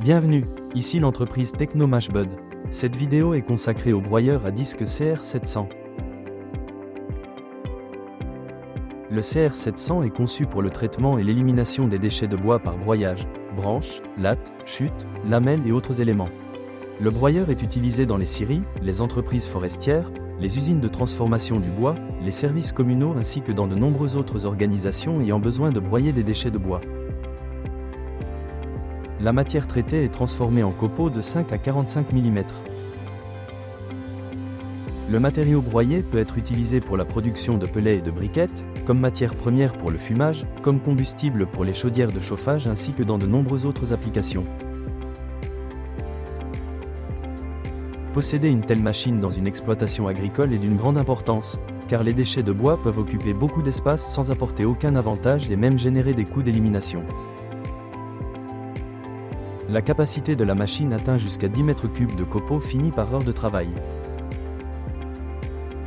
Bienvenue, ici l'entreprise Techno Mashbud. Cette vidéo est consacrée au broyeur à disque CR700. Le CR700 est conçu pour le traitement et l'élimination des déchets de bois par broyage, branches, lattes, chutes, lamelles et autres éléments. Le broyeur est utilisé dans les scieries, les entreprises forestières, les usines de transformation du bois, les services communaux ainsi que dans de nombreuses autres organisations ayant besoin de broyer des déchets de bois. La matière traitée est transformée en copeaux de 5 à 45 mm. Le matériau broyé peut être utilisé pour la production de pellets et de briquettes, comme matière première pour le fumage, comme combustible pour les chaudières de chauffage ainsi que dans de nombreuses autres applications. Posséder une telle machine dans une exploitation agricole est d'une grande importance, car les déchets de bois peuvent occuper beaucoup d'espace sans apporter aucun avantage et même générer des coûts d'élimination. La capacité de la machine atteint jusqu'à 10 m3 de copeaux finis par heure de travail.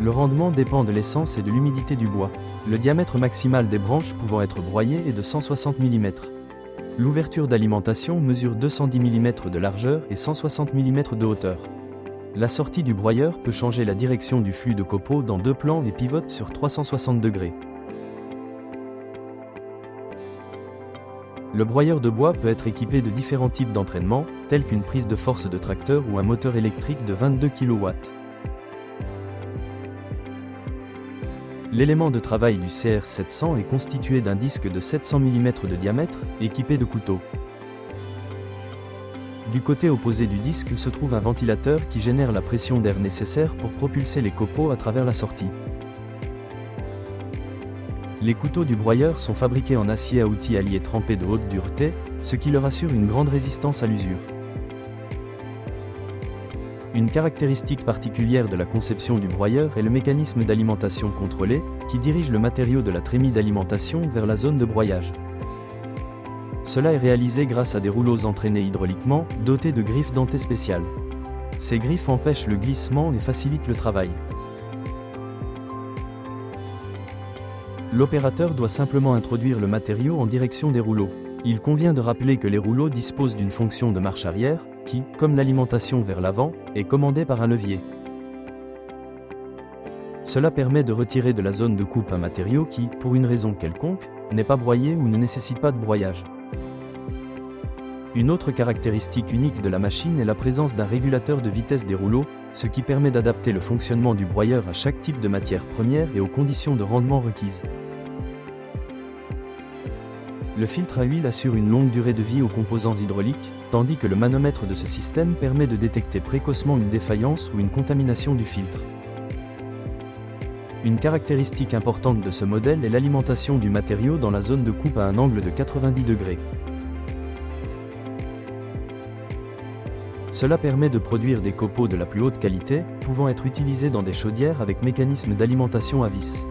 Le rendement dépend de l'essence et de l'humidité du bois, le diamètre maximal des branches pouvant être broyé est de 160 mm. L'ouverture d'alimentation mesure 210 mm de largeur et 160 mm de hauteur. La sortie du broyeur peut changer la direction du flux de copeaux dans deux plans et pivote sur 360 degrés. Le broyeur de bois peut être équipé de différents types d'entraînement, tels qu'une prise de force de tracteur ou un moteur électrique de 22 kW. L'élément de travail du CR700 est constitué d'un disque de 700 mm de diamètre, équipé de couteaux. Du côté opposé du disque se trouve un ventilateur qui génère la pression d'air nécessaire pour propulser les copeaux à travers la sortie. Les couteaux du broyeur sont fabriqués en acier à outils alliés trempé de haute dureté, ce qui leur assure une grande résistance à l'usure. Une caractéristique particulière de la conception du broyeur est le mécanisme d'alimentation contrôlé, qui dirige le matériau de la trémie d'alimentation vers la zone de broyage. Cela est réalisé grâce à des rouleaux entraînés hydrauliquement, dotés de griffes dentées spéciales. Ces griffes empêchent le glissement et facilitent le travail. L'opérateur doit simplement introduire le matériau en direction des rouleaux. Il convient de rappeler que les rouleaux disposent d'une fonction de marche arrière, qui, comme l'alimentation vers l'avant, est commandée par un levier. Cela permet de retirer de la zone de coupe un matériau qui, pour une raison quelconque, n'est pas broyé ou ne nécessite pas de broyage. Une autre caractéristique unique de la machine est la présence d'un régulateur de vitesse des rouleaux, ce qui permet d'adapter le fonctionnement du broyeur à chaque type de matière première et aux conditions de rendement requises. Le filtre à huile assure une longue durée de vie aux composants hydrauliques, tandis que le manomètre de ce système permet de détecter précocement une défaillance ou une contamination du filtre. Une caractéristique importante de ce modèle est l'alimentation du matériau dans la zone de coupe à un angle de 90 degrés. Cela permet de produire des copeaux de la plus haute qualité, pouvant être utilisés dans des chaudières avec mécanisme d'alimentation à vis.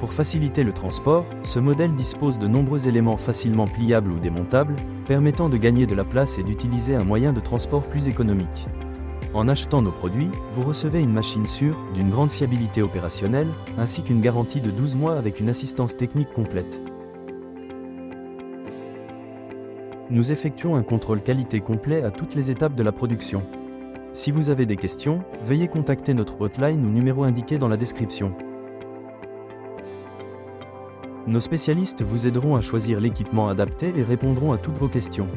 Pour faciliter le transport, ce modèle dispose de nombreux éléments facilement pliables ou démontables, permettant de gagner de la place et d'utiliser un moyen de transport plus économique. En achetant nos produits, vous recevez une machine sûre, d'une grande fiabilité opérationnelle, ainsi qu'une garantie de 12 mois avec une assistance technique complète. Nous effectuons un contrôle qualité complet à toutes les étapes de la production. Si vous avez des questions, veuillez contacter notre hotline ou numéro indiqué dans la description. Nos spécialistes vous aideront à choisir l'équipement adapté et répondront à toutes vos questions.